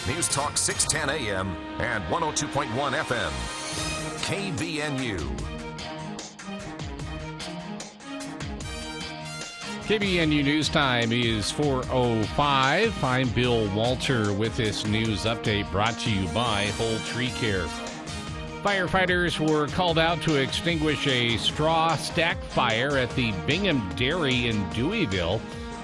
News Talk 610 AM and 102.1 FM. KBNU. KBNU News Time is 4:05. I'm Bill Walter with this news update brought to you by Whole Tree Care. Firefighters were called out to extinguish a straw stack fire at the Bingham Dairy in Deweyville.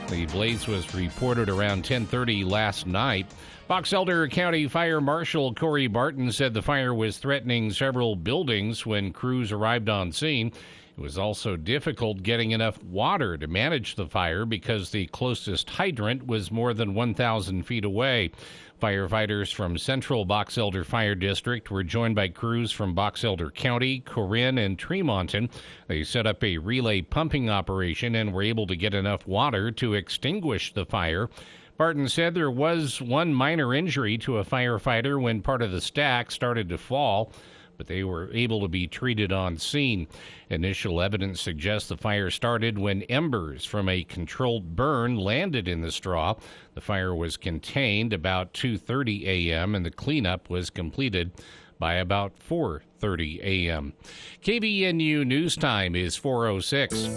The blaze was reported around 10:30 last night. Box Elder County Fire Marshal Corey Barton said the fire was threatening several buildings when crews arrived on scene. It was also difficult getting enough water to manage the fire because the closest hydrant was more than 1,000 feet away. Firefighters from Central Box Elder Fire District were joined by crews from Box Elder County, Corinne, and Tremonton. They set up a relay pumping operation and were able to get enough water to extinguish the fire. Barton said there was one minor injury to a firefighter when part of the stack started to fall, but they were able to be treated on scene. Initial evidence suggests the fire started when embers from a controlled burn landed in the straw. The fire was contained about 2:30 a.m. and the cleanup was completed by about 4:30 a.m. KBNU News Time is 4:06.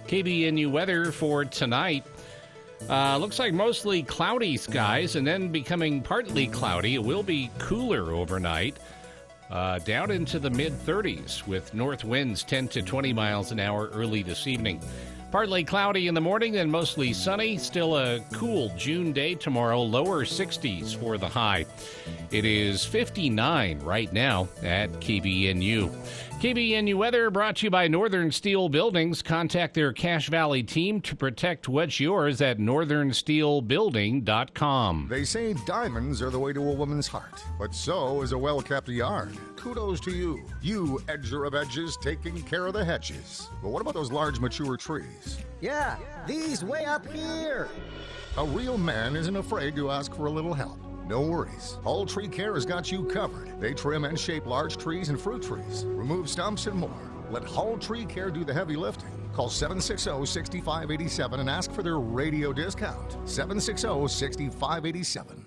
KBNU weather for tonight. Looks like mostly cloudy skies and then becoming partly cloudy. It will be cooler overnight. Down into the mid-30s with north winds 10 to 20 miles an hour early this evening. Partly cloudy in the morning, then mostly sunny. Still a cool June day tomorrow, lower 60s for the high. It is 59 right now at KBNU. KBNU weather brought to you by Northern Steel Buildings. Contact their Cache Valley team to protect what's yours at northernsteelbuilding.com. They say diamonds are the way to a woman's heart, but so is a well-kept yard. Kudos to you. You edger of edges taking care of the hedges. But what about those large mature trees? Yeah, these way up here. A real man isn't afraid to ask for a little help. No worries. Whole Tree Care has got you covered. They trim and shape large trees and fruit trees, remove stumps and more. Let Whole Tree Care do the heavy lifting. Call 760-6587 and ask for their radio discount. 760-6587.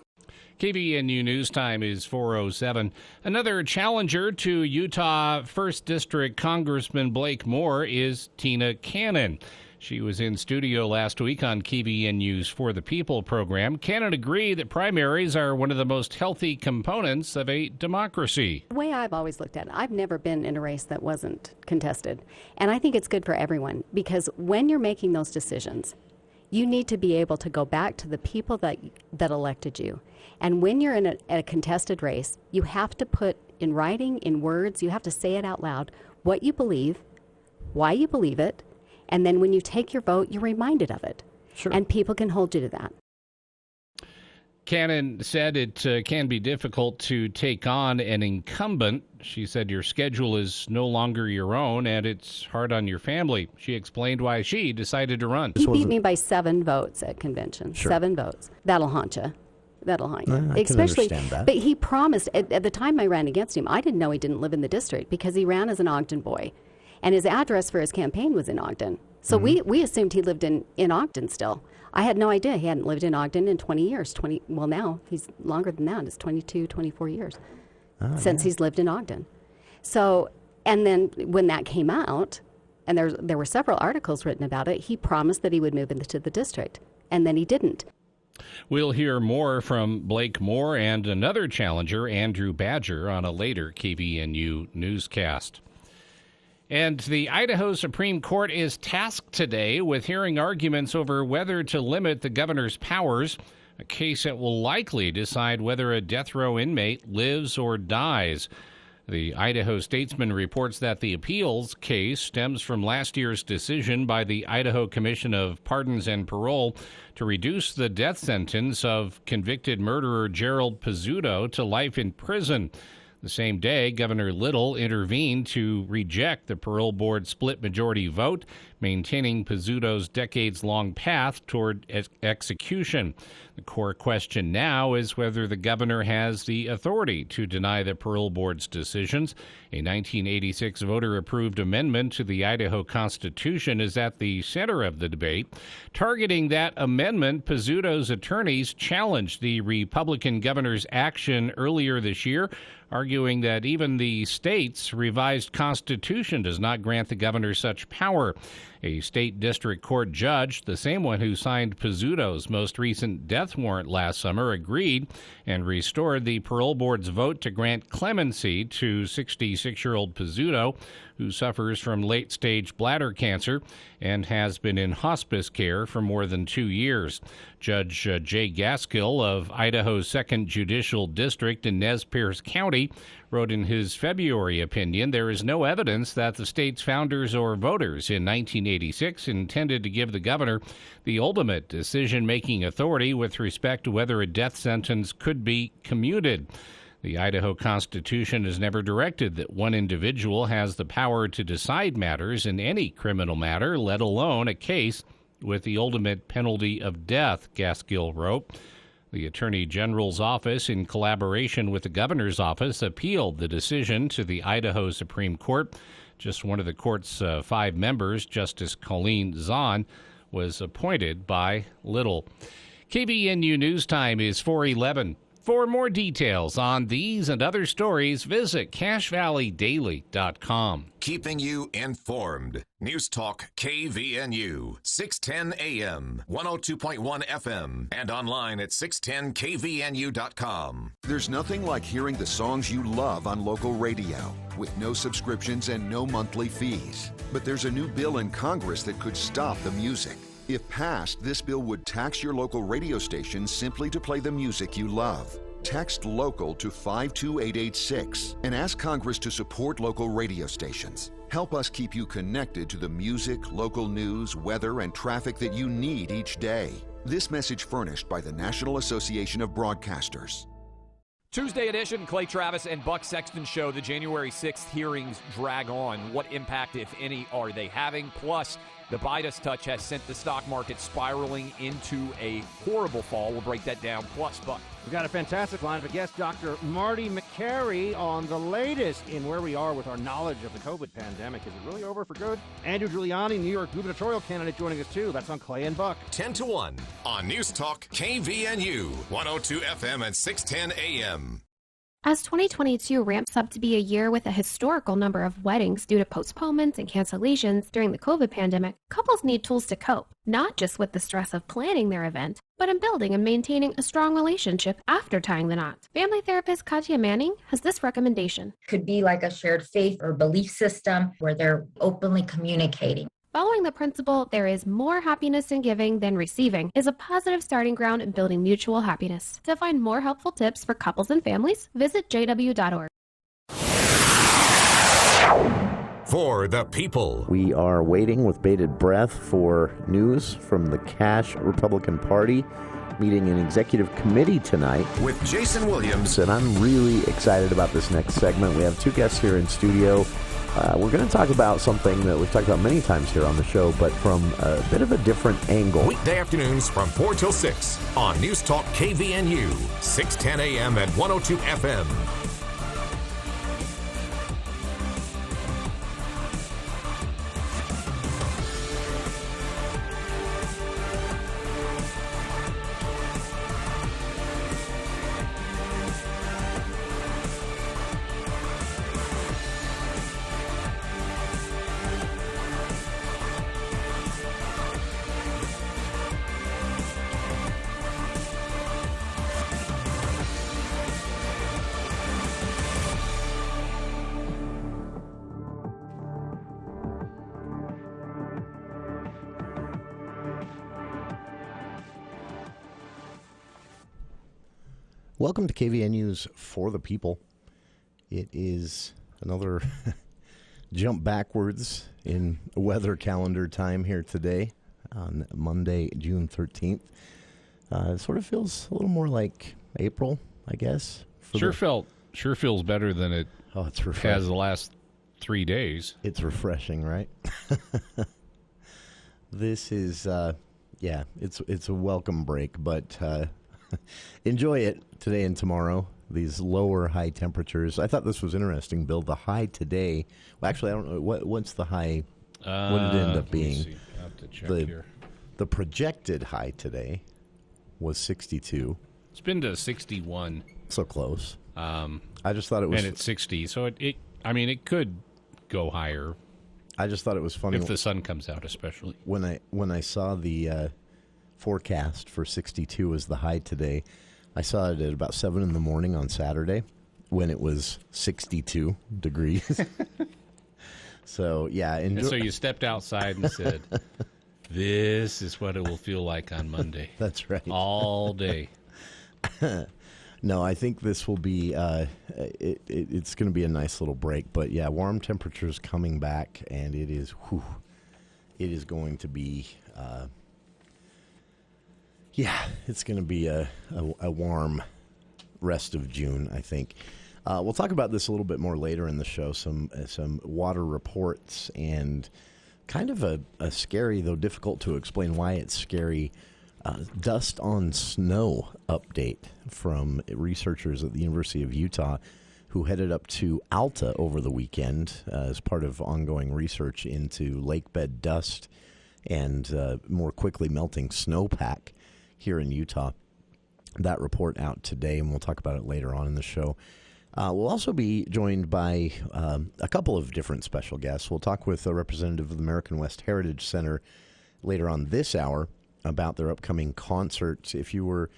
KBNU News Time is 4:07. Another challenger to Utah 1st District Congressman Blake Moore is Tina Cannon. She was in studio last week on KBNU's For the People program. Cannon agreed that primaries are one of the most healthy components of a democracy. The way I've always looked at it, I've never been in a race that wasn't contested. And I think it's good for everyone because when you're making those decisions, you need to be able to go back to the people that elected you. And when you're in a contested race, you have to put in writing, in words, you have to say it out loud, what you believe, why you believe it, and then when you take your vote, you're reminded of it. Sure. And people can hold you to that. Cannon said it can be difficult to take on an incumbent. She said your schedule is no longer your own, and it's hard on your family. She explained why she decided to run. He beat me by 7 votes at convention. Sure. 7 votes. That'll haunt you. That'll haunt you. I can understand that. But he promised, at the time I ran against him, I didn't know he didn't live in the district because he ran as an Ogden boy. And his address for his campaign was in Ogden. So we assumed he lived in Ogden still. I had no idea he hadn't lived in Ogden in 20 years. Now he's longer than that. It's 22, 24 years since he's lived in Ogden. So, and then when that came out, and there were several articles written about it, he promised that he would move into the district, and then he didn't. We'll hear more from Blake Moore and another challenger, Andrew Badger, on a later KBNU newscast. And the Idaho Supreme Court is tasked today with hearing arguments over whether to limit the governor's powers, a case that will likely decide whether a death row inmate lives or dies. The Idaho Statesman reports that the appeals case stems from last year's decision by the Idaho Commission of Pardons and Parole to reduce the death sentence of convicted murderer Gerald Pizzuto to life in prison. The same day, Governor Little intervened to reject the parole board's split majority vote. maintaining Pizzuto's decades-long path toward execution. The core question now is whether the governor has the authority to deny the parole board's decisions. A 1986 voter-approved amendment to the Idaho Constitution is at the center of the debate. Targeting that amendment, Pizzuto's attorneys challenged the Republican governor's action earlier this year, arguing that even the state's revised constitution does not grant the governor such power. A state district court judge, the same one who signed Pizzuto's most recent death warrant last summer, agreed and restored the parole board's vote to grant clemency to 66-year-old Pizzuto, who suffers from late-stage bladder cancer and has been in hospice care for more than 2 years. Judge Jay Gaskill of Idaho's 2nd Judicial District in Nez Perce County wrote in his February opinion, there is no evidence that the state's founders or voters in 1986 intended to give the governor the ultimate decision-making authority with respect to whether a death sentence could be commuted. The Idaho Constitution has never directed that one individual has the power to decide matters in any criminal matter, let alone a case with the ultimate penalty of death, Gaskill wrote. The Attorney General's office, in collaboration with the governor's office, appealed the decision to the Idaho Supreme Court. Just one of the court's 5 members, Justice Colleen Zahn, was appointed by Little. KVNU News Time is 4:11. For more details on these and other stories, visit CacheValleyDaily.com. Keeping you informed. News Talk KVNU, 610 AM, 102.1 FM, and online at 610kvnu.com. There's nothing like hearing the songs you love on local radio with no subscriptions and no monthly fees. But there's a new bill in Congress that could stop the music. If passed, this bill would tax your local radio station simply to play the music you love. Text LOCAL to 52886 and ask Congress to support local radio stations. Help us keep you connected to the music, local news, weather, and traffic that you need each day. This message furnished by the National Association of Broadcasters. Tuesday edition, Clay Travis and Buck Sexton show. The January 6th hearings drag on. What impact, if any, are they having? Plus, the Bidas touch has sent the stock market spiraling into a horrible fall. We'll break that down. Plus, Buck. We've got a fantastic lineup of guests. Dr. Marty Makary on the latest in where we are with our knowledge of the COVID pandemic. Is it really over for good? Andrew Giuliani, New York gubernatorial candidate, joining us too. That's on Clay and Buck. 10 to 1 on News Talk KVNU, 102 FM and 610 AM. As 2022 ramps up to be a year with a historical number of weddings due to postponements and cancellations during the COVID pandemic, couples need tools to cope, not just with the stress of planning their event, but in building and maintaining a strong relationship after tying the knot. Family therapist Katya Manning has this recommendation. Could be like a shared faith or belief system where they're openly communicating. Following the principle, there is more happiness in giving than receiving, is a positive starting ground in building mutual happiness. To find more helpful tips for couples and families, visit jw.org. For the people. We are waiting with bated breath for news from the Cache Republican Party meeting an executive committee tonight. With Jason Williams. And I'm really excited about this next segment. We have 2 guests here in studio. We're going to talk about something that we've talked about many times here on the show, but from a bit of a different angle. Weekday afternoons from 4 till 6 on News Talk KVNU, 610 AM and 102 FM. Welcome to KVNU's For the People. It is another jump backwards in weather calendar time here today on Monday, June 13th. It sort of feels a little more like April, I guess. Sure feels better than it it's has the last 3 days. It's refreshing, right? This is, it's a welcome break, but enjoy it today and tomorrow. These lower high temperatures. I thought this was interesting, Bill. The high today. Well, actually, I don't know what's the high. What did it end up being? I have to check here. The projected high today was 62. It's been to 61. So close. I just thought it was, and it's 60. So it could go higher. I just thought it was funny if the sun comes out, especially when I saw the forecast for 62 as the high today. I saw it at about 7 in the morning on Saturday when it was 62 degrees. So, yeah. And so you stepped outside and said, this is what it will feel like on Monday. That's right. All day. No, I think this will be, it's going to be a nice little break. But, yeah, warm temperatures coming back, and it is going to be, it's going to be a warm rest of June, I think. We'll talk about this a little bit more later in the show, some water reports and kind of a scary, though difficult to explain why it's scary, dust on snow update from researchers at the University of Utah who headed up to Alta over the weekend as part of ongoing research into lakebed dust and more quickly melting snowpack here in Utah. That report out today, and we'll talk about it later on in the show. We'll also be joined by a couple of different special guests. We'll talk with a representative of the American West Heritage Center later on this hour about their upcoming concert. If you were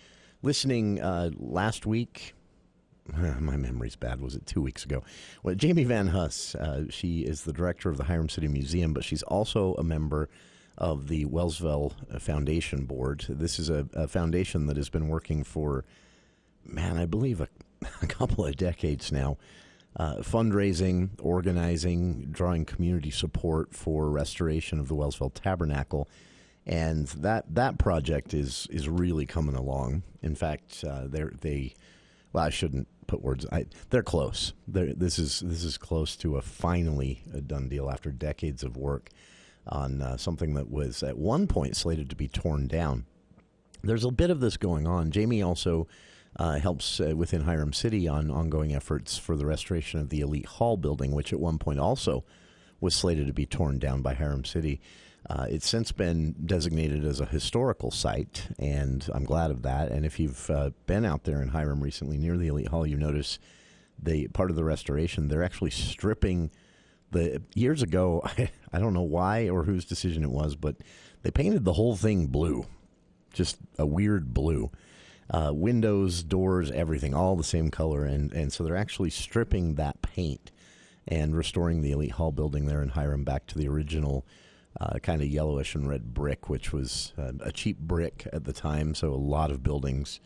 listening last week, my memory's bad. Was it 2 weeks ago? Well, Jamie Van Huss, she is the director of the Hiram City Museum, but she's also a member of the Wellsville Foundation Board. This is a foundation that has been working for, I believe a couple of decades now, fundraising, organizing, drawing community support for restoration of the Wellsville Tabernacle. And that project is really coming along. In fact, I shouldn't put words. They're close. This is close to a finally a done deal after decades of work on something that was at one point slated to be torn down. There's a bit of this going on. Jamie also helps within Hiram City on ongoing efforts for the restoration of the Elite Hall building, which at one point also was slated to be torn down by Hiram City. It's since been designated as a historical site, and I'm glad of that. And if you've been out there in Hiram recently near the Elite Hall, you notice the part of the restoration, they're actually stripping years ago, I don't know why or whose decision it was, but they painted the whole thing blue, just a weird blue. Windows, doors, everything, all the same color. And so they're actually stripping that paint and restoring the Elite Hall building there in Hiram back to the original kind of yellowish and red brick, which was a cheap brick at the time. So a lot of buildings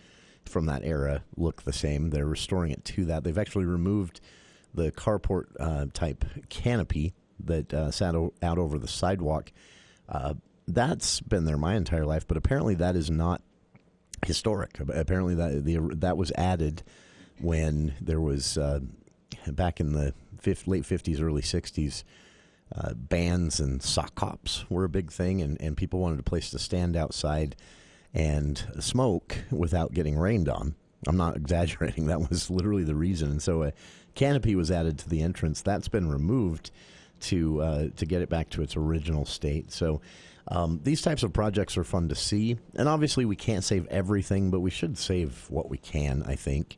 from that era look the same. They're restoring it to that. They've actually removed the carport type canopy that sat out over the sidewalk. That's been there my entire life, but apparently that is not historic. Apparently that was added when there was back in the late 50s, early 60s, bands and sock hops were a big thing, and people wanted a place to stand outside and smoke without getting rained on. I'm not exaggerating. That was literally the reason. And so a canopy was added to the entrance. That's been removed to get it back to its original state. So these types of projects are fun to see. And obviously we can't save everything, but we should save what we can, I think.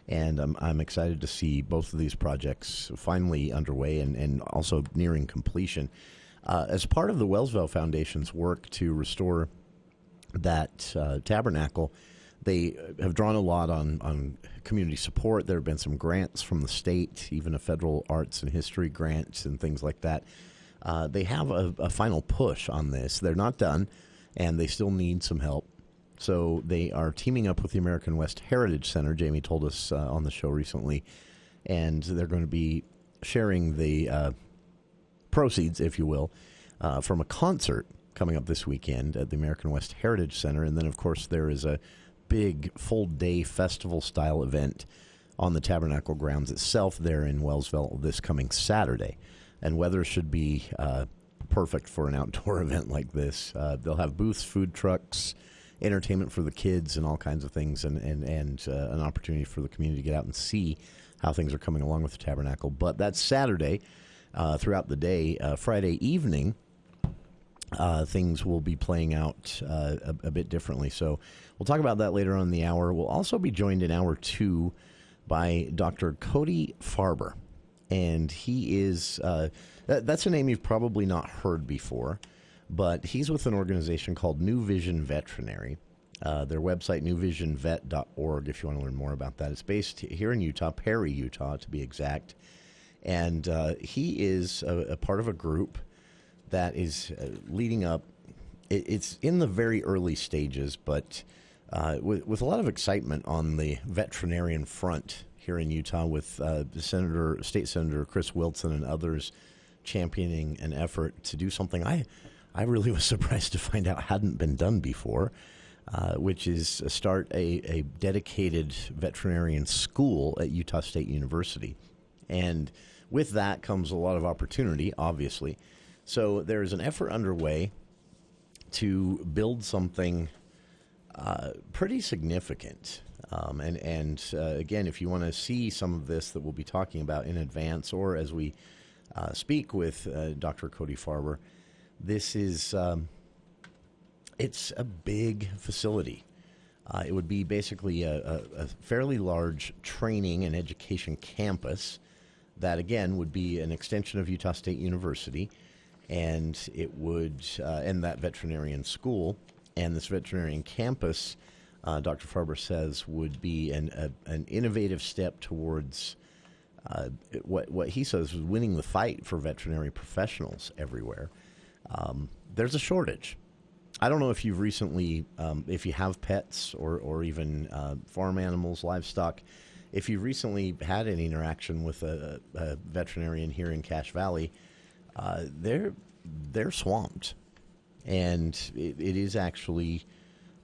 And I'm excited to see both of these projects finally underway and also nearing completion. As part of the Wellsville Foundation's work to restore that tabernacle, they have drawn a lot on community support. There have been some grants from the state, even a federal arts and history grants and things like that. They have a final push on this. They're not done, and they still need some help. So they are teaming up with the American West Heritage Center, Jamie told us on the show recently, and they're going to be sharing the proceeds, if you will, from a concert coming up this weekend at the American West Heritage Center. And then, of course, there is a big full-day festival-style event on the Tabernacle grounds itself there in Wellsville this coming Saturday. And weather should be perfect for an outdoor event like this. They'll have booths, food trucks, entertainment for the kids, and all kinds of things, and an opportunity for the community to get out and see how things are coming along with the Tabernacle. But that's Saturday. Throughout the day. Friday evening, things will be playing out a bit differently. So we'll talk about that later on in the hour. We'll also be joined in hour 2 by Dr. Cody Farber. And he is, that's a name you've probably not heard before, but he's with an organization called New Vision Veterinary. Their website, newvisionvet.org, if you want to learn more about that. It's based here in Utah, Perry, Utah, to be exact. And he is a part of a group that is leading up. It's in the very early stages, but with a lot of excitement on the veterinarian front here in Utah, with State Senator Chris Wilson and others championing an effort to do something I really was surprised to find out hadn't been done before, which is start a dedicated veterinarian school at Utah State University. And with that comes a lot of opportunity, obviously. So there's an effort underway to build something pretty significant. Again, if you want to see some of this that we'll be talking about in advance, or as we speak with Dr. Cody Farber, this is it's a big facility. It would be basically a fairly large training and education campus that, again, would be an extension of Utah State University, and it would, and that veterinarian school, and this veterinarian campus, Dr. Farber says, would be an innovative step towards what he says is winning the fight for veterinary professionals everywhere. There's a shortage. I don't know if you've recently, if you have pets or even farm animals, livestock, if you've recently had any interaction with a veterinarian here in Cache Valley, they're swamped. And it is actually,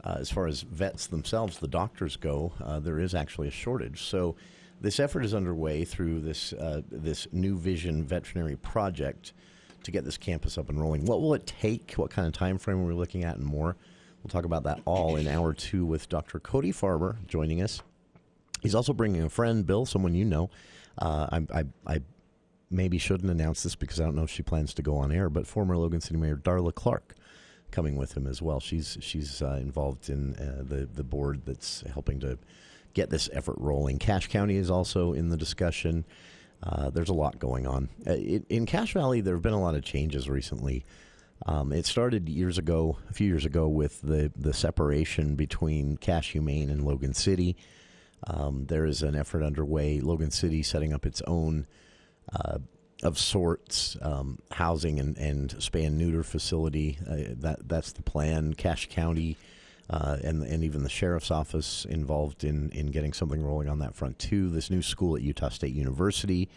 as far as vets themselves, the doctors go, there is actually a shortage. So this effort is underway through this New Vision Veterinary Project to get this campus up and rolling. What will it take? What kind of time frame are we looking at, and more? We'll talk about that all in hour 2 with Dr. Cody Farber joining us. He's also bringing a friend, Bill, someone you know. I maybe shouldn't announce this because I don't know if she plans to go on air, but former Logan City Mayor Darla Clark coming with him as well. She's involved in the board that's helping to get this effort rolling. Cache County is also in the discussion. There's a lot going on. In Cache Valley, there have been a lot of changes recently. It started a few years ago, with the separation between Cache Humane and Logan City. There is an effort underway, Logan City setting up its own, of sorts, housing and spay-and-neuter facility. That's the plan. Cache County and even the sheriff's office involved in getting something rolling on that front, too. This new school at Utah State University,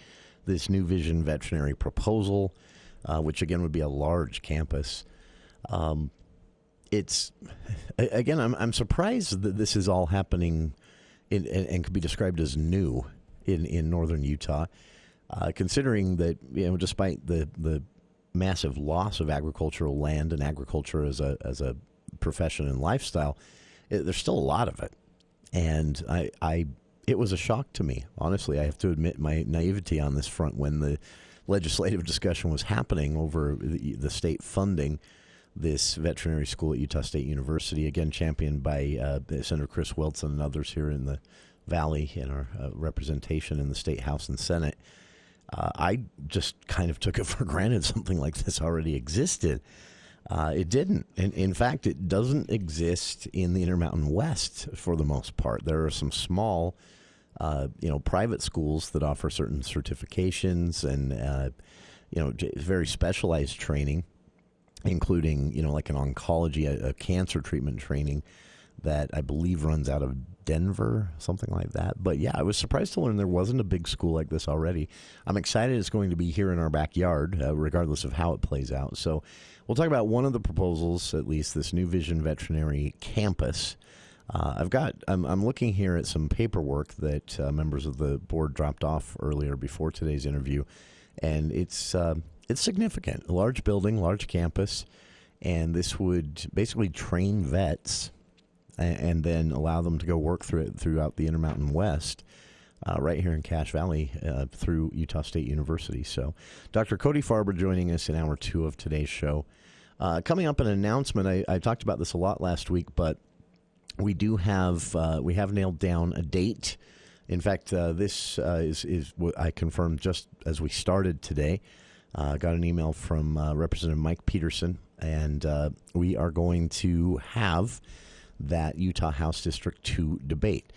this New Vision Veterinary proposal, which, again, would be a large campus. It's, again, I'm surprised that this is all happening and could be described as new in northern Utah, considering that, despite the massive loss of agricultural land and agriculture as a profession and lifestyle, there's still a lot of it. And it was a shock to me, honestly. I have to admit my naivety on this front when the legislative discussion was happening over the state funding this veterinary school at Utah State University, again championed by Senator Chris Wilson and others here in the Valley in our representation in the State House and Senate. I just kind of took it for granted something like this already existed. It didn't. In fact, it doesn't exist in the Intermountain West for the most part. There are some small, private schools that offer certain certifications and, very specialized training, including, like an oncology, a cancer treatment training that I believe runs out of Denver, something like that. But yeah, I was surprised to learn there wasn't a big school like this already. I'm excited it's going to be here in our backyard, regardless of how it plays out. So we'll talk about one of the proposals, at least this New Vision Veterinary Campus. I'm looking here at some paperwork that members of the board dropped off earlier before today's interview, and it's it's significant. A large building, large campus, and this would basically train vets and then allow them to go work throughout the Intermountain West, right here in Cache Valley through Utah State University. So Dr. Cody Farber joining us in hour 2 of today's show. Coming up, an announcement. I talked about this a lot last week, but we have nailed down a date. In fact, this is what I confirmed just as we started today. Got an email from Representative Mike Peterson, and we are going to have that Utah House District 2 debate.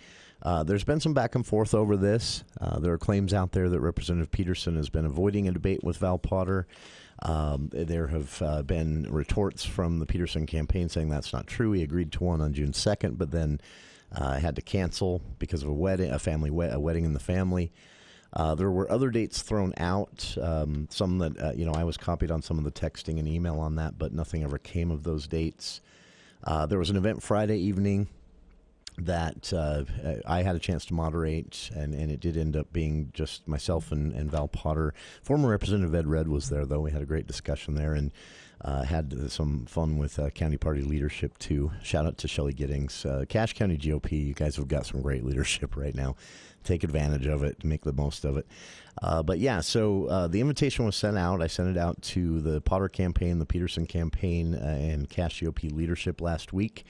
There's been some back and forth over this. There are claims out there that Representative Peterson has been avoiding a debate with Val Potter. There have been retorts from the Peterson campaign saying that's not true. He agreed to one on June 2nd, but then had to cancel because of a wedding in the family. There were other dates thrown out, some that, I was copied on some of the texting and email on that, but nothing ever came of those dates. There was an event Friday evening that I had a chance to moderate, and it did end up being just myself and Val Potter. Former Representative Ed Red was there, though. We had a great discussion there and had some fun with county party leadership, too. Shout out to Shelley Giddings. Cache County GOP, you guys have got some great leadership right now. Take advantage of it, make the most of it. So the invitation was sent out. I sent it out to the Potter campaign, the Peterson campaign, and Cache GOP leadership last week.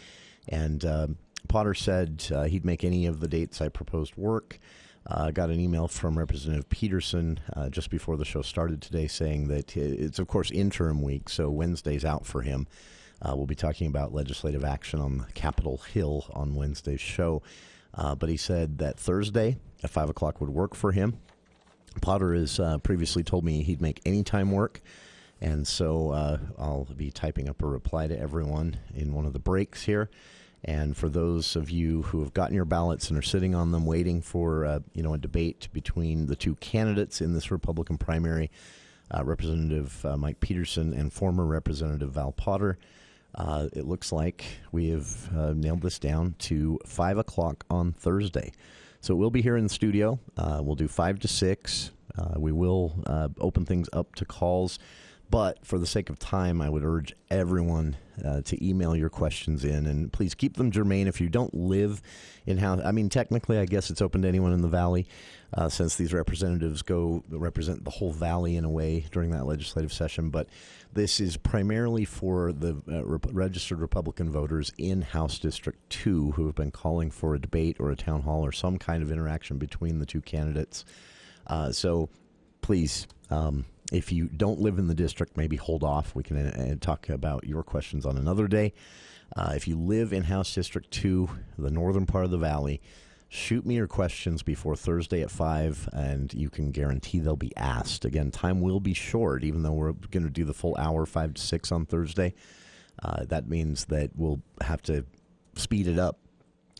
And Potter said he'd make any of the dates I proposed work. Got an email from Representative Peterson just before the show started today saying that it's, of course, interim week, so Wednesday's out for him. We'll be talking about legislative action on Capitol Hill on Wednesday's show. But he said that Thursday at 5 o'clock would work for him. Potter has previously told me he'd make any time work. And so I'll be typing up a reply to everyone in one of the breaks here. And for those of you who have gotten your ballots and are sitting on them waiting for a debate between the two candidates in this Republican primary, Representative Mike Peterson and former Representative Val Potter, it looks like we have nailed this down to 5 o'clock on Thursday. So we'll be here in the studio. We'll do 5 to 6. We will open things up to calls. But for the sake of time, I would urge everyone to email your questions in. And please keep them germane. If you don't live in house, I mean, technically, I guess it's open to anyone in the Valley, since these representatives represent the whole Valley in a way during that legislative session. But this is primarily for the registered Republican voters in House District 2 who have been calling for a debate or a town hall or some kind of interaction between the two candidates. So please, if you don't live in the district, maybe hold off. We can talk about your questions on another day. If you live in House District 2, the northern part of the Valley, shoot me your questions before Thursday at 5, and you can guarantee they'll be asked. Again, time will be short, even though we're going to do the full hour, 5 to 6 on Thursday. That means that we'll have to speed it up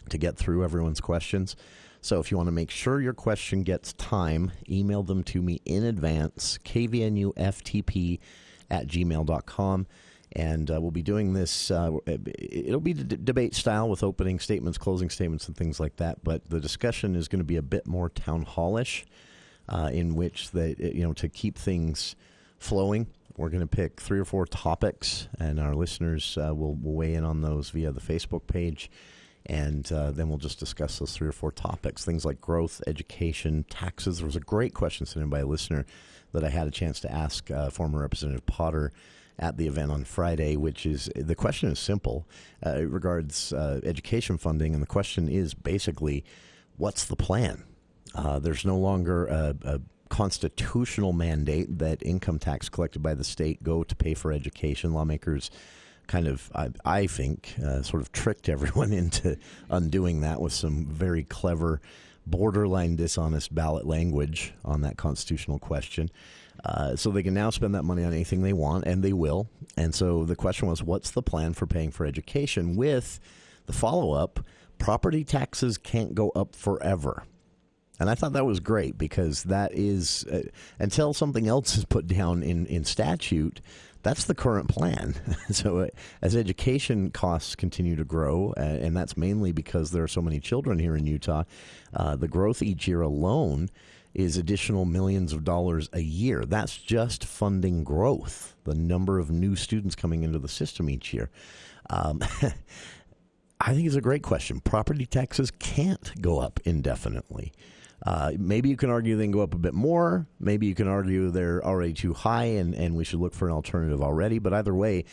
to get through everyone's questions. So if you want to make sure your question gets time, email them to me in advance, kvnuftp@gmail.com. And we'll be doing this. It'll be debate style with opening statements, closing statements, and things like that. But the discussion is going to be a bit more town hallish, in which to keep things flowing, we're going to pick 3 or 4 topics, and our listeners will weigh in on those via the Facebook page. And then we'll just discuss those 3 or 4 topics, things like growth, education, taxes. There was a great question sent in by a listener that I had a chance to ask former Representative Potter at the event on Friday, which is, the question is simple. It regards education funding, and the question is basically, what's the plan? There's no longer a constitutional mandate that income tax collected by the state go to pay for education. Lawmakers kind of, I think, sort of tricked everyone into undoing that with some very clever, borderline dishonest ballot language on that constitutional question. So they can now spend that money on anything they want, and they will. And so the question was, what's the plan for paying for education? With the follow-up, property taxes can't go up forever. And I thought that was great, because that is, until something else is put down in statute, that's the current plan. So as education costs continue to grow, and that's mainly because there are so many children here in Utah, the growth each year alone is additional millions of dollars a year. That's just funding growth, the number of new students coming into the system each year. I think it's a great question. Property taxes can't go up indefinitely. Maybe you can argue they can go up a bit more. Maybe you can argue they're already too high and we should look for an alternative already. But either way,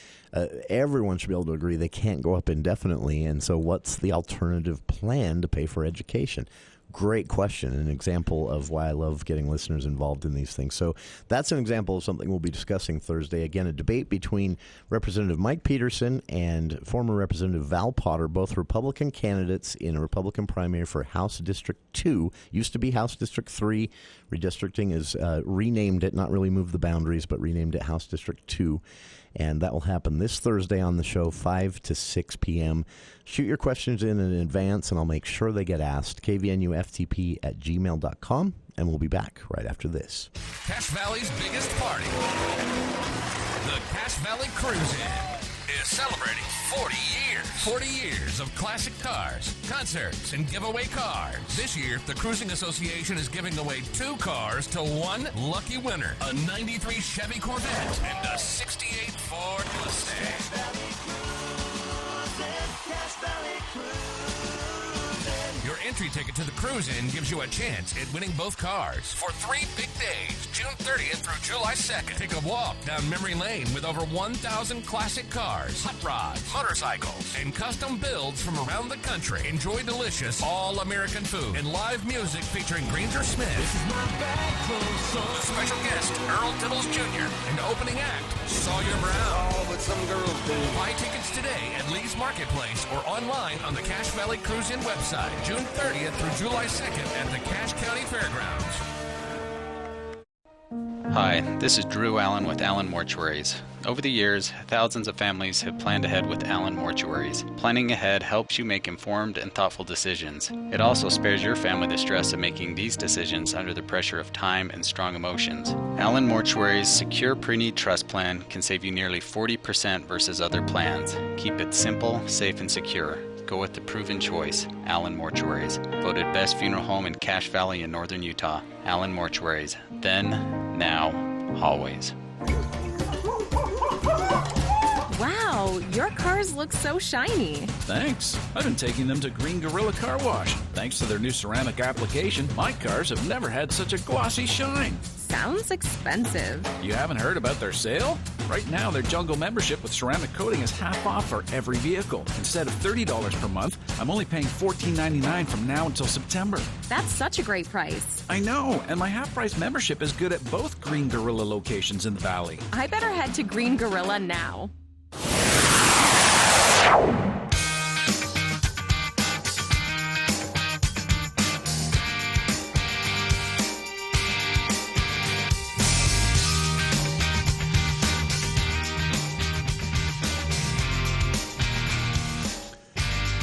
everyone should be able to agree they can't go up indefinitely. And so what's the alternative plan to pay for education? Great question, an example of why I love getting listeners involved in these things. So that's an example of something we'll be discussing Thursday. Again, a debate between Representative Mike Peterson and former Representative Val Potter, both Republican candidates in a Republican primary for House District 2. Used to be House District 3. Redistricting is renamed it, not really moved the boundaries, but renamed it House District 2. And that will happen this Thursday on the show, 5 to 6 p.m. Shoot your questions in advance, and I'll make sure they get asked. kvnuftp@gmail.com, and we'll be back right after this. Cache Valley's biggest party, the Cache Valley Cruise-In, is celebrating 40 years. 40 years of classic cars, concerts, and giveaway cars. This year, the Cruising Association is giving away 2 cars to one lucky winner, a 93 Chevy Corvette and a 68 Ford Mustang. Your entry ticket to the Cruise-In gives you a chance at winning both cars for 3 big days, June 30th through July 2nd. Take a walk down memory lane with over 1,000 classic cars, hot rods, motorcycles, and custom builds from around the country. Enjoy delicious all-American food and live music featuring Granger Smith. This is my bag song. The special guest, Earl Tibbals Jr. and opening act, Sawyer Brown. Oh, but some girls do. Buy tickets today at Lee's Marketplace or online on the Cache Valley Cruise-In website. June 30th through July 2nd at the Cache County Fairgrounds. Hi, this is Drew Allen with Allen Mortuaries. Over the years, thousands of families have planned ahead with Allen Mortuaries. Planning ahead helps you make informed and thoughtful decisions. It also spares your family the stress of making these decisions under the pressure of time and strong emotions. Allen Mortuaries' secure pre-need trust plan can save you nearly 40% versus other plans. Keep it simple, safe, and secure. Go with the proven choice, Allen Mortuaries. Voted best funeral home in Cache Valley in northern Utah. Allen Mortuaries. Then, now, always. Wow, your cars look so shiny. Thanks. I've been taking them to Green Gorilla Car Wash. Thanks to their new ceramic application, my cars have never had such a glossy shine. Sounds expensive. You haven't heard about their sale? Right now, their Jungle membership with ceramic coating is half off for every vehicle. Instead of $30 per month, I'm only paying $14.99 from now until September. That's such a great price. I know, and my half-price membership is good at both Green Gorilla locations in the valley. I better head to Green Gorilla now.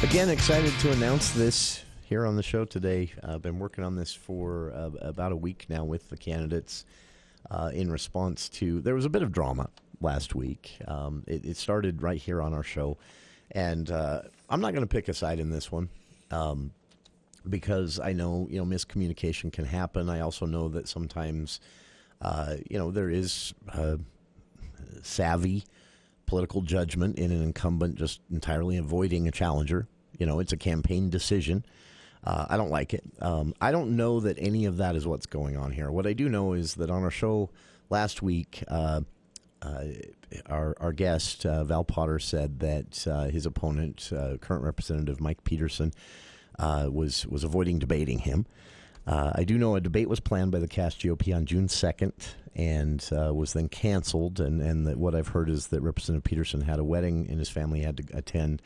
Again, excited to announce this here on the show today. I've been working on this for about a week now with the candidates in response to, there was a bit of drama last week. It started right here on our show, and I'm not going to pick a side in this one because I know, miscommunication can happen. I also know that sometimes, there is savvy political judgment in an incumbent just entirely avoiding a challenger. It's a campaign decision. I don't like it. I don't know that any of that is what's going on here. What I do know is that on our show last week, our guest, Val Potter, said that his opponent, current Representative Mike Peterson, was avoiding debating him. I do know a debate was planned by the Cache GOP on June 2nd and was then canceled. And that what I've heard is that Representative Peterson had a wedding and his family had to attend.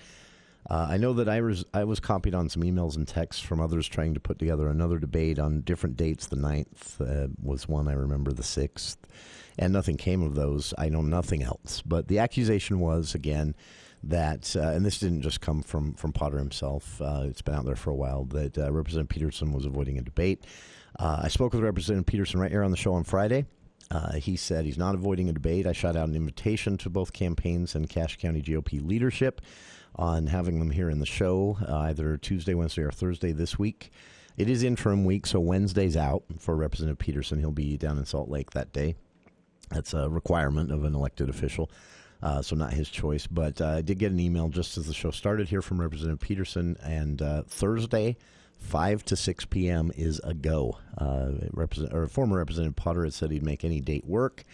I know that I was copied on some emails and texts from others trying to put together another debate on different dates. The 9th was one, I remember, the 6th. And nothing came of those. I know nothing else. But the accusation was, again, that, and this didn't just come from Potter himself, it's been out there for a while, that Representative Peterson was avoiding a debate. I spoke with Representative Peterson right here on the show on Friday. He said he's not avoiding a debate. I shot out an invitation to both campaigns and Cache County GOP leadership on having them here in the show either Tuesday, Wednesday, or Thursday this week. It is interim week, so Wednesday's out for Representative Peterson. He'll be down in Salt Lake that day. That's a requirement of an elected official, so not his choice. But I did get an email just as the show started here from Representative Peterson, and Thursday, 5 to 6 p.m. is a go. Former Representative Potter had said he'd make any date work.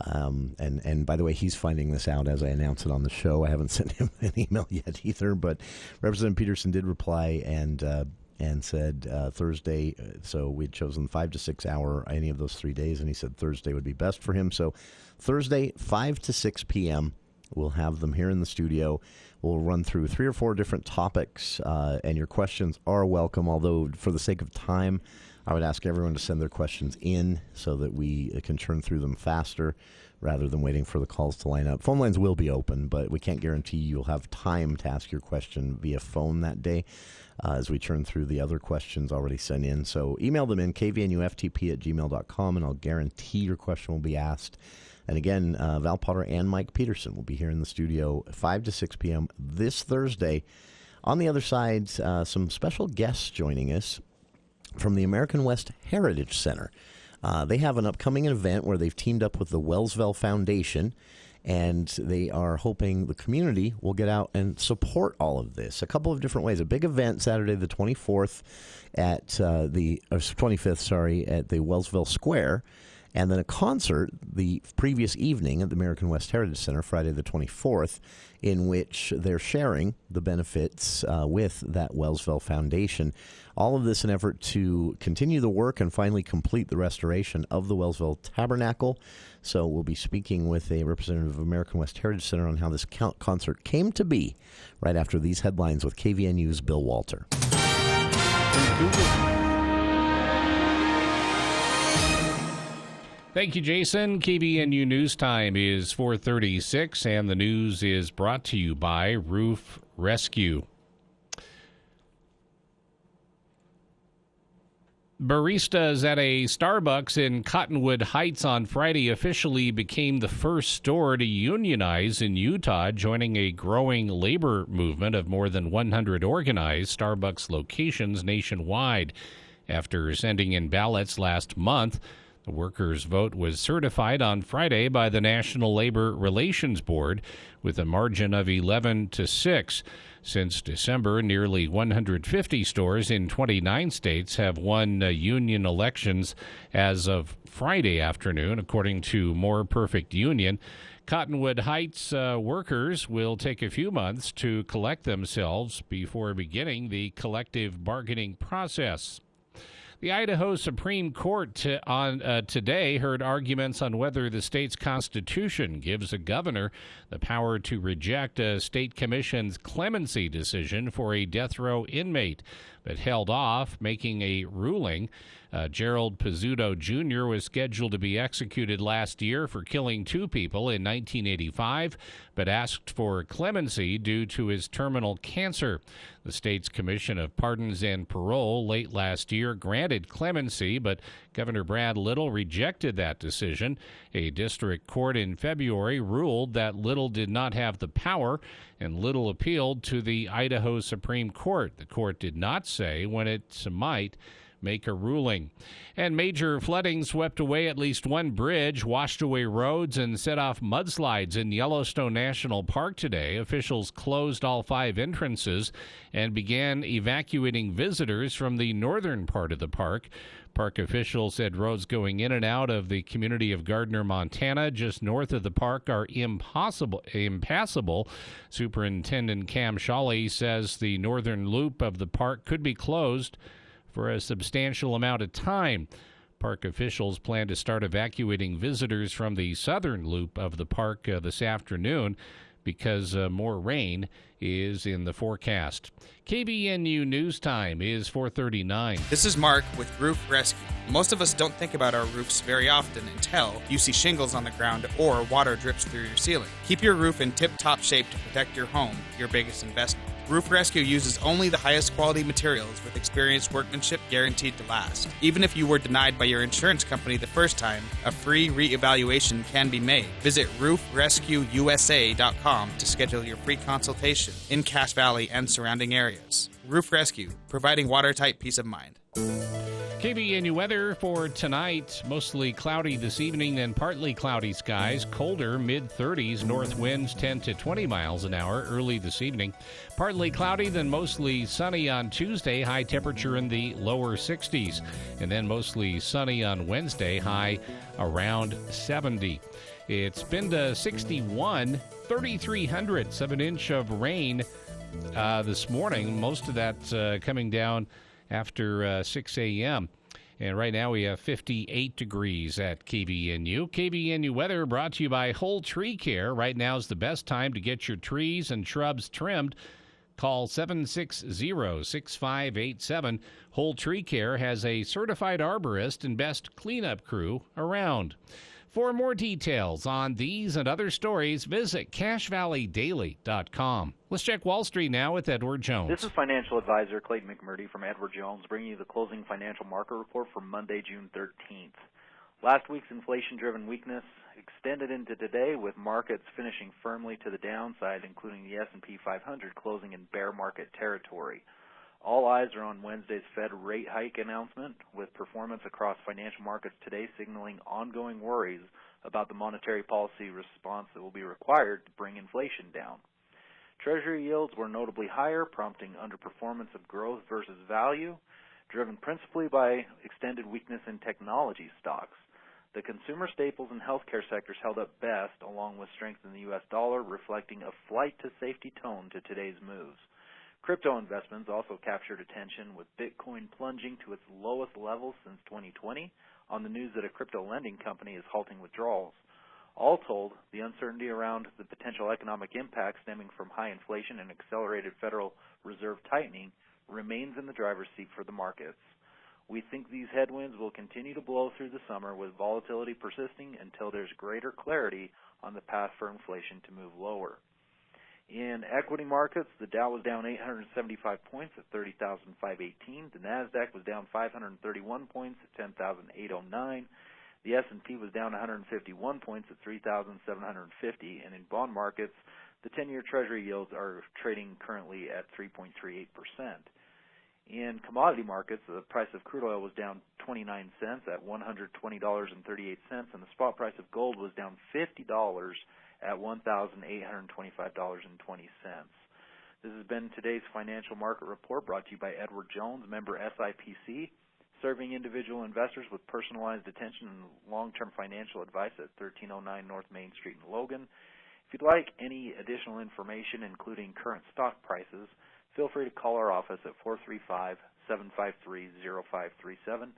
And by the way, he's finding this out as I announce it on the show. I haven't sent him an email yet either, but Representative Peterson did reply and said Thursday, so we'd chosen 5 to 6 hour any of those 3 days, and he said Thursday would be best for him. So Thursday, 5 to 6 p.m., we'll have them here in the studio. We'll run through 3 or 4 different topics, and your questions are welcome, although for the sake of time, I would ask everyone to send their questions in so that we can churn through them faster rather than waiting for the calls to line up. Phone lines will be open, but we can't guarantee you'll have time to ask your question via phone that day as we churn through the other questions already sent in. So email them in, kvnuftp@gmail.com, and I'll guarantee your question will be asked. And again, Val Potter and Mike Peterson will be here in the studio 5 to 6 p.m. this Thursday. On the other side, some special guests joining us from the American West Heritage Center. They have an upcoming event where they've teamed up with the Wellsville Foundation, and they are hoping the community will get out and support all of this. A couple of different ways. A big event Saturday the 24th at the 25th, at the Wellsville Square, and then a concert the previous evening at the American West Heritage Center, Friday the 24th, in which they're sharing the benefits with that Wellsville Foundation. All of this in an effort to continue the work and finally complete the restoration of the Wellsville Tabernacle. So we'll be speaking with a representative of American West Heritage Center on how this concert came to be right after these headlines with KVNU's Bill Walter. Thank you, Jason. KVNU News Time is 4:36, and the news is brought to you by Roof Rescue. Baristas at a Starbucks in Cottonwood Heights on Friday officially became the first store to unionize in Utah, joining a growing labor movement of more than 100 organized Starbucks locations nationwide. After sending in ballots last month, the workers' vote was certified on Friday by the National Labor Relations Board with a margin of 11-6. Since December, nearly 150 stores in 29 states have won union elections as of Friday afternoon, according to More Perfect Union. Cottonwood Heights workers will take a few months to collect themselves before beginning the collective bargaining process. The Idaho Supreme Court today heard arguments on whether the state's constitution gives a governor the power to reject a state commission's clemency decision for a death row inmate, but held off making a ruling. Gerald Pizzuto Jr. was scheduled to be executed last year for killing 2 people in 1985, but asked for clemency due to his terminal cancer. The state's Commission of Pardons and Parole late last year granted clemency, but Governor Brad Little rejected that decision. A district court in February ruled that Little did not have the power, and Little appealed to the Idaho Supreme Court. The court did not say when it might make a ruling. And major flooding swept away at least one bridge, washed away roads, and set off mudslides in Yellowstone National Park today. Officials closed all 5 entrances and began evacuating visitors from the northern part of the park. Park officials said roads going in and out of the community of Gardner, Montana, just north of the park, are impassable. Superintendent Cam Shawley says the northern loop of the park could be closed for a substantial amount of time. Park officials plan to start evacuating visitors from the southern loop of the park this afternoon because more rain is in the forecast. KVNU News Time is 4:39. This is Mark with Roof Rescue. Most of us don't think about our roofs very often until you see shingles on the ground or water drips through your ceiling. Keep your roof in tip-top shape to protect your home, your biggest investment. Roof Rescue uses only the highest quality materials with experienced workmanship guaranteed to last. Even if you were denied by your insurance company the first time, a free reevaluation can be made. Visit roofrescueusa.com to schedule your free consultation in Cache Valley and surrounding areas. Roof Rescue, providing watertight peace of mind. KVNU weather for tonight, mostly cloudy this evening, then partly cloudy skies, colder, mid-30s, north winds 10 to 20 miles an hour early this evening. Partly cloudy, then mostly sunny on Tuesday, high temperature in the lower 60s. And then mostly sunny on Wednesday, high around 70. It's been to 61, 33 hundredths of an inch of rain this morning, most of that coming down after 6 a.m. And right now we have 58 degrees at KVNU. KVNU weather brought to you by Whole Tree Care. Right now is the best time to get your trees and shrubs trimmed. Call 760-6587. Whole Tree Care has a certified arborist and best cleanup crew around. For more details on these and other stories, visit CacheValleyDaily.com. Let's check Wall Street now with Edward Jones. This is financial advisor Clayton McMurdy from Edward Jones, bringing you the closing financial market report for Monday, June 13th. Last week's inflation-driven weakness extended into today, with markets finishing firmly to the downside, including the S&P 500 closing in bear market territory. All eyes are on Wednesday's Fed rate hike announcement, with performance across financial markets today signaling ongoing worries about the monetary policy response that will be required to bring inflation down. Treasury yields were notably higher, prompting underperformance of growth versus value, driven principally by extended weakness in technology stocks. The consumer staples and healthcare sectors held up best, along with strength in the U.S. dollar, reflecting a flight to safety tone to today's moves. Crypto investments also captured attention, with Bitcoin plunging to its lowest levels since 2020 on the news that a crypto lending company is halting withdrawals. All told, the uncertainty around the potential economic impact stemming from high inflation and accelerated Federal Reserve tightening remains in the driver's seat for the markets. We think these headwinds will continue to blow through the summer, with volatility persisting until there's greater clarity on the path for inflation to move lower. In equity markets, the Dow was down 875 points at 30,518. The Nasdaq was down 531 points at 10,809. The S&P was down 151 points at 3,750. And in bond markets, the 10-year Treasury yields are trading currently at 3.38%. In commodity markets, the price of crude oil was down 29 cents at $120.38, and the spot price of gold was down $50 at $1,825.20. This has been today's financial market report, brought to you by Edward Jones, member SIPC, serving individual investors with personalized attention and long-term financial advice at 1309 North Main Street in Logan. If you'd like any additional information, including current stock prices, feel free to call our office at 435-753-0537.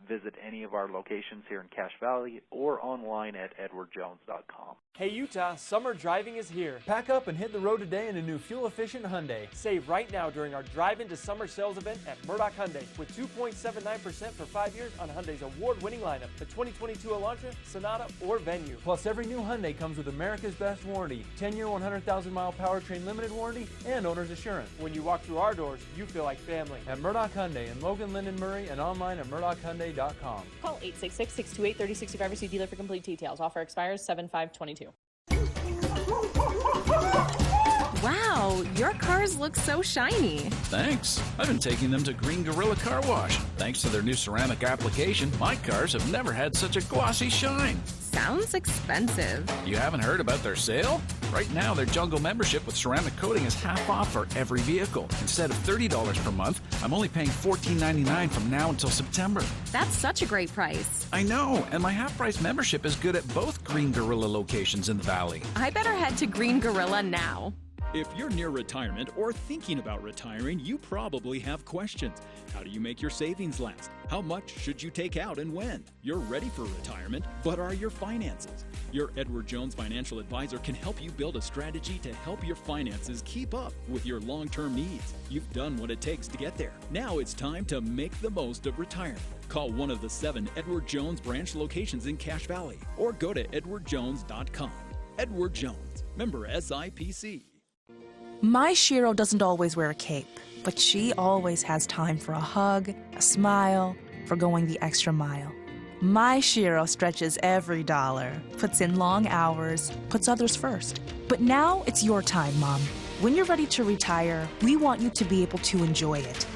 Visit any of our locations here in Cache Valley or online at edwardjones.com. Hey Utah, summer driving is here. Pack up and hit the road today in a new fuel-efficient Hyundai. Save right now during our Drive Into Summer sales event at Murdoch Hyundai with 2.79% for 5 years on Hyundai's award-winning lineup, the 2022 Elantra, Sonata, or Venue. Plus, every new Hyundai comes with America's Best Warranty, 10-year, 100,000-mile powertrain limited warranty, and owner's assurance. When you walk through our doors, you feel like family. At Murdoch Hyundai in Logan, Linden, Murray, and online at murdochhyundai.com. Call 866-628-3065 or see dealer for complete details. Offer expires 7/5/22. Wow, your cars look so shiny. Thanks. I've been taking them to Green Gorilla Car Wash. Thanks to their new ceramic application, my cars have never had such a glossy shine. Sounds expensive. You haven't heard about their sale? Right now, their Jungle membership with ceramic coating is half off for every vehicle. Instead of $30 per month, I'm only paying $14.99 from now until September. That's such a great price. I know, and my half-price membership is good at both Green Gorilla locations in the Valley. I better head to Green Gorilla now. If you're near retirement or thinking about retiring, you probably have questions. How do you make your savings last? How much should you take out and when? You're ready for retirement, but are your finances? Your Edward Jones financial advisor can help you build a strategy to help your finances keep up with your long-term needs. You've done what it takes to get there. Now it's time to make the most of retirement. Call one of the 7 Edward Jones branch locations in Cache Valley or go to edwardjones.com. Edward Jones, member SIPC. My Shiro doesn't always wear a cape, but she always has time for a hug, a smile, for going the extra mile. My Shiro stretches every dollar, puts in long hours, puts others first. But now it's your time, Mom. When you're ready to retire, we want you to be able to enjoy it.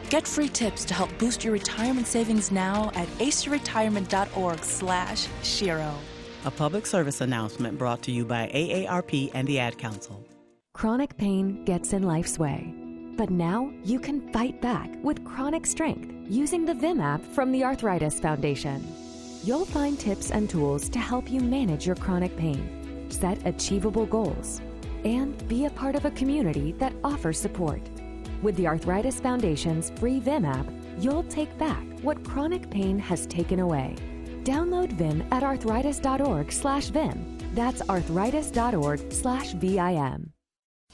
Get free tips to help boost your retirement savings now at aceyourretirement.org/Shiro. A public service announcement brought to you by AARP and the Ad Council. Chronic pain gets in life's way. But now you can fight back with chronic strength using the Vim app from the Arthritis Foundation. You'll find tips and tools to help you manage your chronic pain, set achievable goals, and be a part of a community that offers support. With the Arthritis Foundation's free Vim app, you'll take back what chronic pain has taken away. Download Vim at arthritis.org/Vim. That's arthritis.org/VIM.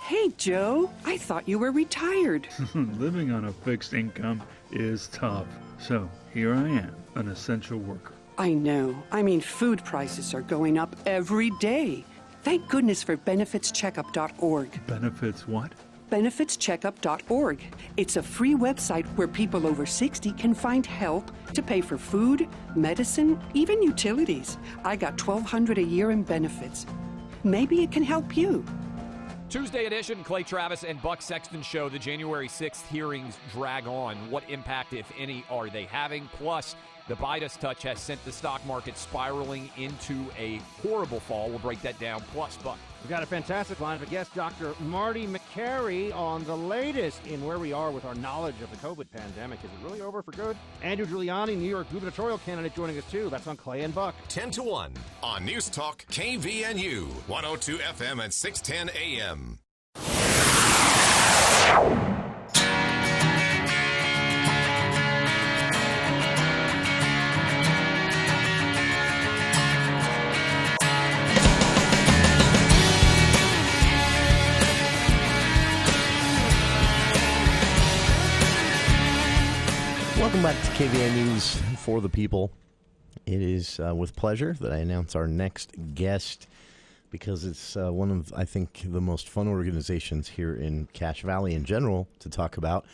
Hey, Joe, I thought you were retired. Living on a fixed income is tough. So here I am, an essential worker. I know. I mean, food prices are going up every day. Thank goodness for benefitscheckup.org. Benefits what? benefitscheckup.org. It's a free website where people over 60 can find help to pay for food, medicine, even utilities. I got $1,200 a year in benefits. Maybe it can help you. Tuesday edition, Clay Travis and Buck Sexton show. The January 6th hearings drag on. What impact, if any, are they having? Plus, the Midas touch has sent the stock market spiraling into a horrible fall. We'll break that down. Plus, Buck. We've got a fantastic lineup of guests. Dr. Marty Makary on the latest in where we are with our knowledge of the COVID pandemic. Is it really over for good? Andrew Giuliani, New York gubernatorial candidate, joining us too. That's on Clay and Buck. 10 to 1 on News Talk KVNU, 102 FM and 610 AM. Welcome back to KVN News for the People. It is with pleasure that I announce our next guest because it's one of, I think, the most fun organizations here in Cache Valley in general to talk about,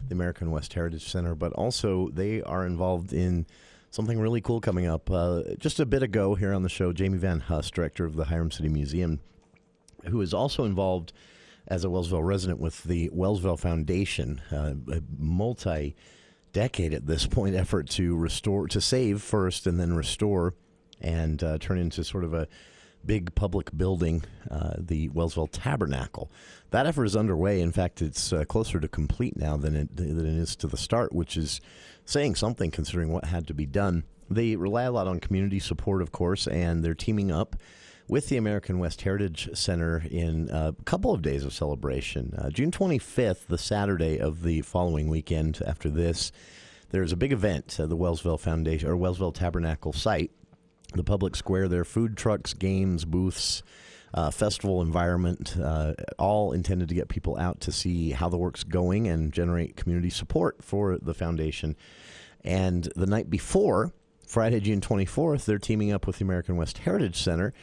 the American West Heritage Center, but also they are involved in something really cool coming up. Just a bit ago here on the show, Jamie Van Hust, director of the Hiram City Museum, who is also involved as a Wellsville resident with the Wellsville Foundation, a multi-decade at this point effort to restore, to save first and then restore and turn into sort of a big public building, the Wellsville Tabernacle. That effort is underway. In fact, it's closer to complete now than it is to the start, which is saying something considering what had to be done. They rely a lot on community support, of course, and they're teaming up with the American West Heritage Center in a couple of days of celebration. June 25th, the Saturday of the following weekend after this, there's a big event at the Wellsville Foundation or Wellsville Tabernacle site. The public square there, food trucks, games, booths, festival environment, all intended to get people out to see how the work's going and generate community support for the foundation. And the night before, Friday, June 24th, they're teaming up with the American West Heritage Center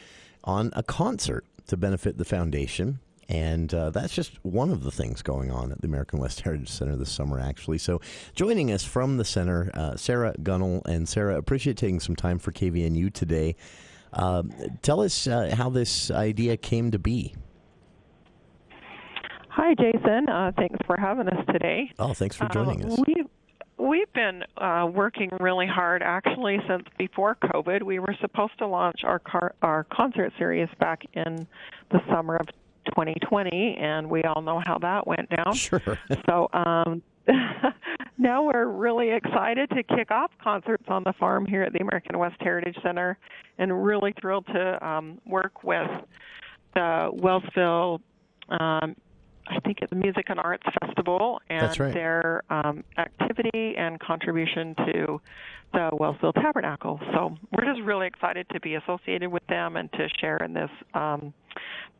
on a concert to benefit the foundation. And that's just one of the things going on at the American West Heritage Center this summer, actually. So joining us from the center, Sarah Gunnell. And Sarah, appreciate taking some time for KVNU today. Tell us how this idea came to be. Hi, Jason. Thanks for having us today. Oh, thanks for joining us. We've been working really hard, actually, since before COVID. We were supposed to launch our concert series back in the summer of 2020, and we all know how that went down. Sure. So now we're really excited to kick off concerts on the farm here at the American West Heritage Center, and really thrilled to work with the Wellsville, I think it's the Music and Arts Festival, and That's right. their activity and contribution to the Wellsville Tabernacle. So we're just really excited to be associated with them and to share in this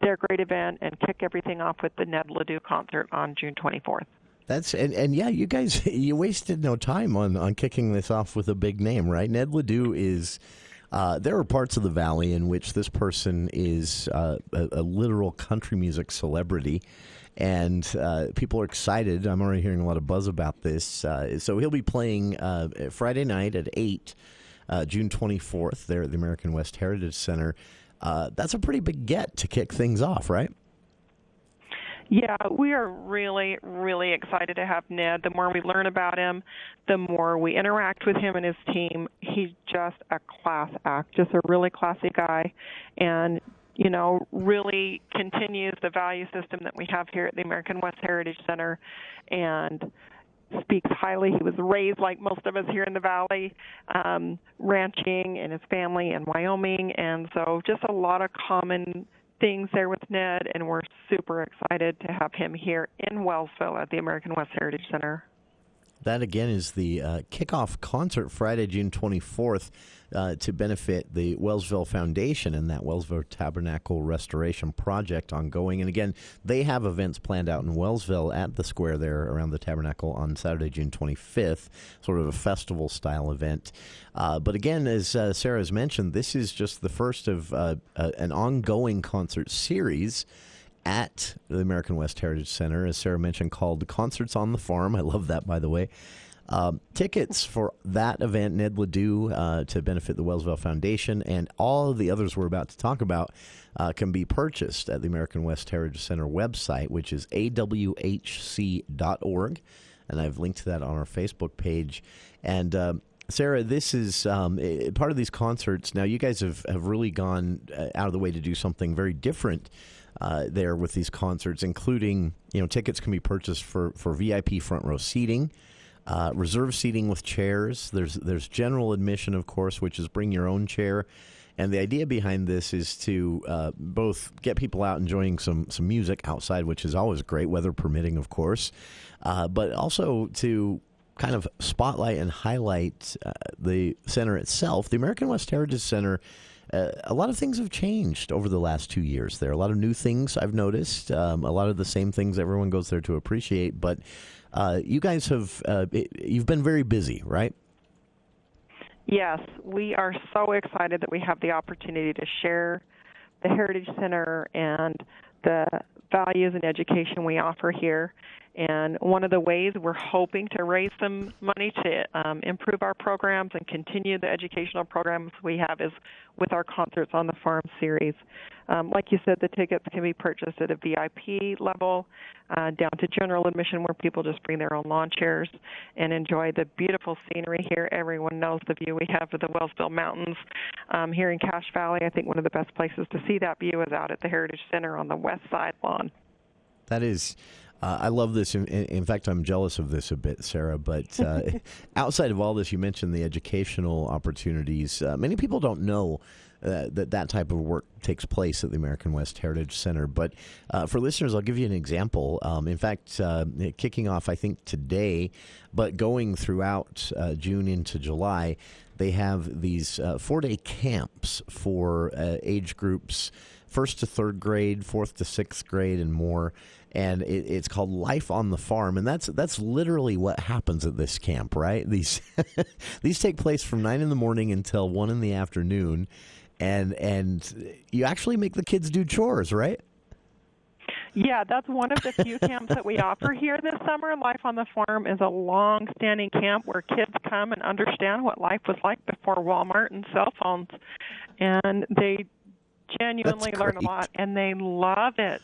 their great event and kick everything off with the Ned Ledoux concert on June 24th. That's and yeah, you guys, you wasted no time on kicking this off with a big name, right? Ned Ledoux is. There are parts of the valley in which this person is a literal country music celebrity, And people are excited. I'm already hearing a lot of buzz about this. So he'll be playing Friday night at 8, June 24th, there at the American West Heritage Center. That's a pretty big get to kick things off, right? Yeah, we are really, really excited to have Ned. The more we learn about him, the more we interact with him and his team. He's just a class act, just a really classy guy, and really continues the value system that we have here at the American West Heritage Center, and speaks highly. He was raised like most of us here in the Valley, ranching and his family in Wyoming, and so just a lot of common things there with Ned, and we're super excited to have him here in Wellsville at the American West Heritage Center. That, again, is the kickoff concert Friday, June 24th, to benefit the Wellsville Foundation and that Wellsville Tabernacle Restoration Project ongoing. And, again, they have events planned out in Wellsville at the square there around the Tabernacle on Saturday, June 25th, sort of a festival-style event. But, again, as Sarah has mentioned, this is just the first of an ongoing concert series at the American West Heritage Center, as Sarah mentioned, called Concerts on the Farm. I love that, by the way. Tickets for that event, Ned Ledoux, to benefit the Wellsville Foundation, and all of the others we're about to talk about can be purchased at the American West Heritage Center website, which is awhc.org, and I've linked to that on our Facebook page. And Sarah, this is part of these concerts. Now, you guys have really gone out of the way to do something very different there with these concerts, including, tickets can be purchased for VIP front row seating, reserve seating with chairs. There's general admission, of course, which is bring your own chair. And the idea behind this is to both get people out enjoying some music outside, which is always great, weather permitting, of course, but also to kind of spotlight and highlight the center itself. The American West Heritage Center, a lot of things have changed over the last 2 years there. A lot of new things I've noticed, a lot of the same things everyone goes there to appreciate. But you guys you've been very busy, right? Yes, we are so excited that we have the opportunity to share the Heritage Center and the values and education we offer here. And one of the ways we're hoping to raise some money to improve our programs and continue the educational programs we have is with our Concerts on the Farm series. Like you said, the tickets can be purchased at a VIP level, down to general admission where people just bring their own lawn chairs and enjoy the beautiful scenery here. Everyone knows the view we have of the Wellsville Mountains. Here in Cache Valley, I think one of the best places to see that view is out at the Heritage Center on the west side lawn. That is... I love this. In fact, I'm jealous of this a bit, Sarah. But outside of all this, you mentioned the educational opportunities. Many people don't know that type of work takes place at the American West Heritage Center. But for listeners, I'll give you an example. In fact, kicking off, I think, today, but going throughout June into July, they have these 4-day camps for age groups 1st to 3rd grade, 4th to 6th grade, and more. And it's called Life on the Farm, and that's literally what happens at this camp, right? These these take place from 9 in the morning until 1 in the afternoon, and you actually make the kids do chores, right? Yeah, that's one of the few camps that we offer here this summer. Life on the Farm is a long-standing camp where kids come and understand what life was like before Walmart and cell phones, and they genuinely learn a lot, and they love it.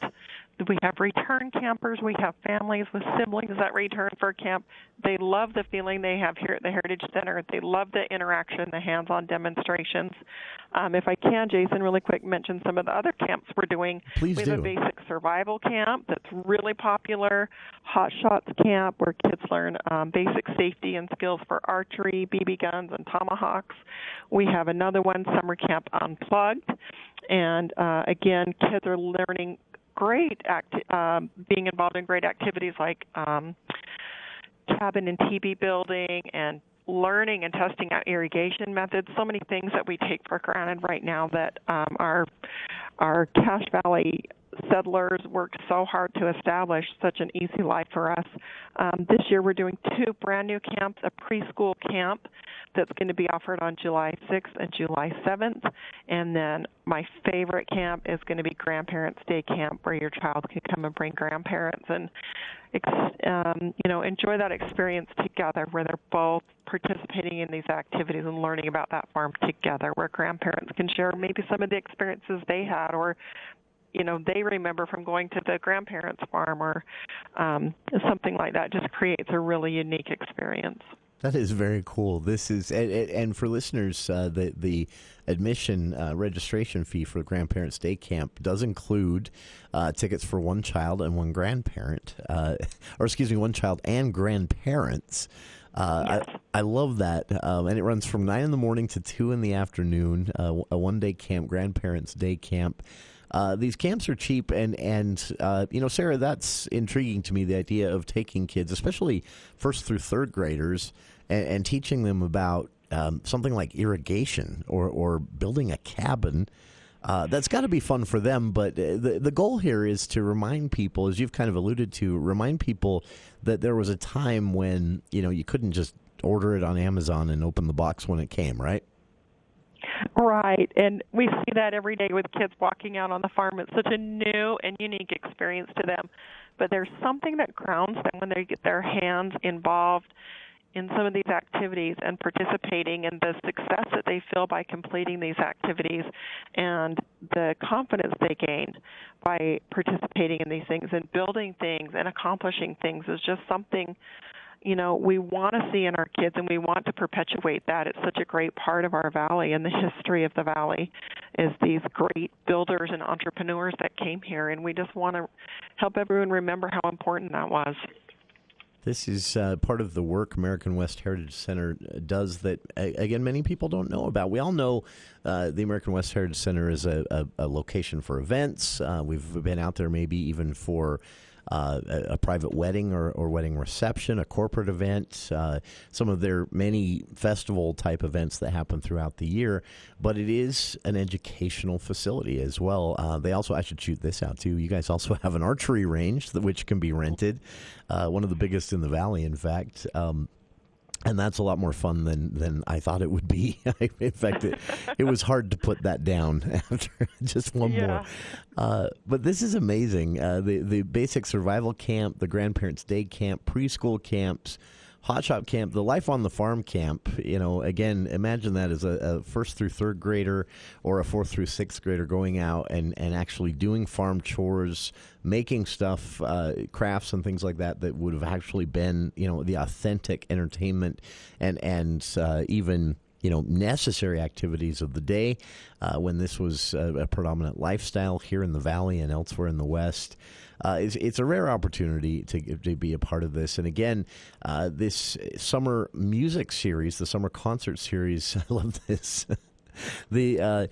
We have return campers. We have families with siblings that return for camp. They love the feeling they have here at the Heritage Center. They love the interaction, the hands-on demonstrations. If I can, Jason, really quick, mention some of the other camps we're doing. Please do. We have a basic survival camp that's really popular, Hot Shots camp, where kids learn basic safety and skills for archery, BB guns, and tomahawks. We have another one, Summer Camp Unplugged. And, again, kids are learning being involved in great activities like cabin and teepee building and learning and testing out irrigation methods. So many things that we take for granted right now that our Cache Valley settlers worked so hard to establish such an easy life for us. This year we're doing 2 brand new camps, a preschool camp that's going to be offered on July 6th and July 7th. And then my favorite camp is going to be Grandparents' Day Camp, where your child can come and bring grandparents and enjoy that experience together, where they're both participating in these activities and learning about that farm together, where grandparents can share maybe some of the experiences they had, or they remember from going to the grandparents' farm, or something like that. Just creates a really unique experience. That is very cool. This is, and for listeners, the admission registration fee for the Grandparents' Day Camp does include tickets for one child and one grandparent, one child and grandparents. Yes. I love that, and it runs from 9 in the morning to 2 in the afternoon. A one-day camp, Grandparents' Day Camp. These camps are cheap, and Sarah, that's intriguing to me, the idea of taking kids, especially first through third graders, and teaching them about something like irrigation or building a cabin. That's got to be fun for them, but the goal here is to remind people, as you've kind of alluded to, remind people that there was a time when, you couldn't just order it on Amazon and open the box when it came, right? Right, and we see that every day with kids walking out on the farm. It's such a new and unique experience to them, but there's something that grounds them when they get their hands involved in some of these activities and participating, in the success that they feel by completing these activities, and the confidence they gain by participating in these things and building things and accomplishing things is just something we want to see in our kids, and we want to perpetuate that. It's such a great part of our valley, and the history of the valley is these great builders and entrepreneurs that came here, and we just want to help everyone remember how important that was. This is part of the work American West Heritage Center does that, again, many people don't know about. We all know the American West Heritage Center is a location for events. We've been out there maybe even for a private wedding or wedding reception, a corporate event, some of their many festival-type events that happen throughout the year. But it is an educational facility as well. They also, I should shoot this out, too. You guys also have an archery range, which can be rented, one of the biggest in the valley, in fact. And that's a lot more fun than I thought it would be. In fact, it was hard to put that down after just one more. But this is amazing. The basic survival camp, the Grandparents' Day Camp, preschool camps, Hot Shop Camp, the Life on the Farm Camp. Again, imagine that as a first through third grader or a fourth through sixth grader going out and actually doing farm chores, making stuff, crafts and things like that would have actually been, the authentic entertainment and even necessary activities of the day when this was a predominant lifestyle here in the valley and elsewhere in the West. It's a rare opportunity to be a part of this. And again, this summer music series, the summer concert series, I love this. I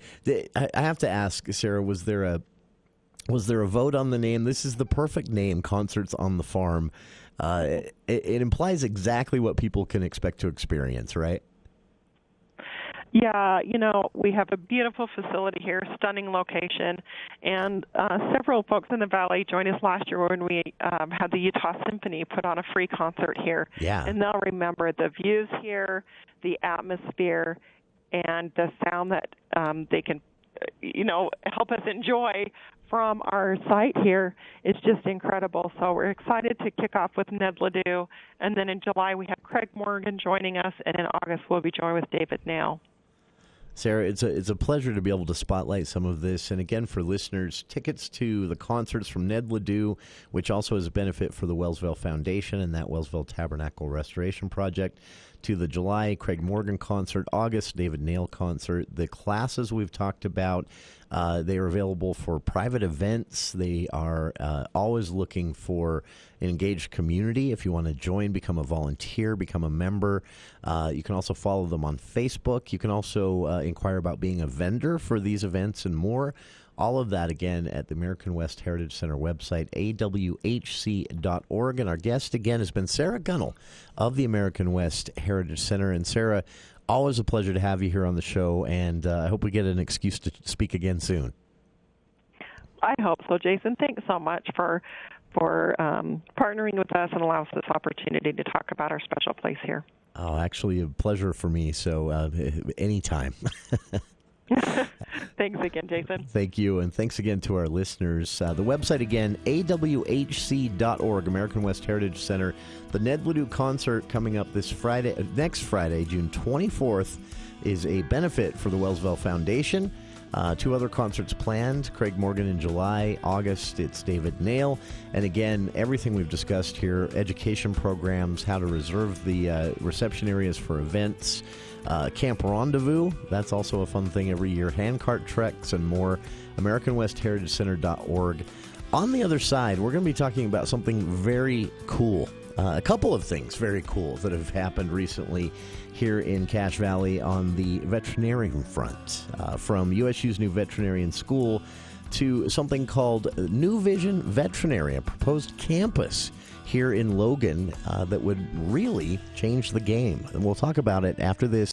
have to ask, Sarah, was there a vote on the name? This is the perfect name, Concerts on the Farm. It implies exactly what people can expect to experience, right? Yeah, we have a beautiful facility here, stunning location, and several folks in the valley joined us last year when we had the Utah Symphony put on a free concert here. Yeah. And they'll remember the views here, the atmosphere, and the sound that they can, help us enjoy from our site here is just incredible. So we're excited to kick off with Ned Ledoux, and then in July we have Craig Morgan joining us, and in August we'll be joined with David Nail. Sarah, it's a pleasure to be able to spotlight some of this. And again, for listeners, tickets to the concerts from Ned Ledoux, which also is a benefit for the Wellsville Foundation and that Wellsville Tabernacle Restoration Project, to the July Craig Morgan concert, August David Nail concert. The classes we've talked about, they are available for private events. They are always looking for an engaged community. If you want to join, become a volunteer, become a member. You can also follow them on Facebook. You can also inquire about being a vendor for these events and more. All of that, again, at the American West Heritage Center website, awhc.org. And our guest, again, has been Sarah Gunnell of the American West Heritage Center. And, Sarah, always a pleasure to have you here on the show, and I hope we get an excuse to speak again soon. I hope so, Jason. Thanks so much for partnering with us and allowing us this opportunity to talk about our special place here. Oh, actually, a pleasure for me. So anytime. Thanks again, Jason. Thank you, and thanks again to our listeners. The website again, awhc.org, American West Heritage Center. The Ned Ledoux concert coming up next Friday, June 24th, is a benefit for the Wellsville Foundation. 2 other concerts planned, Craig Morgan in July. August, it's David Nail. And again, everything we've discussed here, education programs, how to reserve the reception areas for events, Camp Rendezvous, that's also a fun thing every year, handcart treks and more, AmericanWestHeritageCenter.org. On the other side, we're going to be talking about something very cool. A couple of things very cool that have happened recently here in Cache Valley on the veterinarian front, from USU's new veterinarian school to something called New Vision Veterinary, a proposed campus here in Logan that would really change the game. And we'll talk about it after this.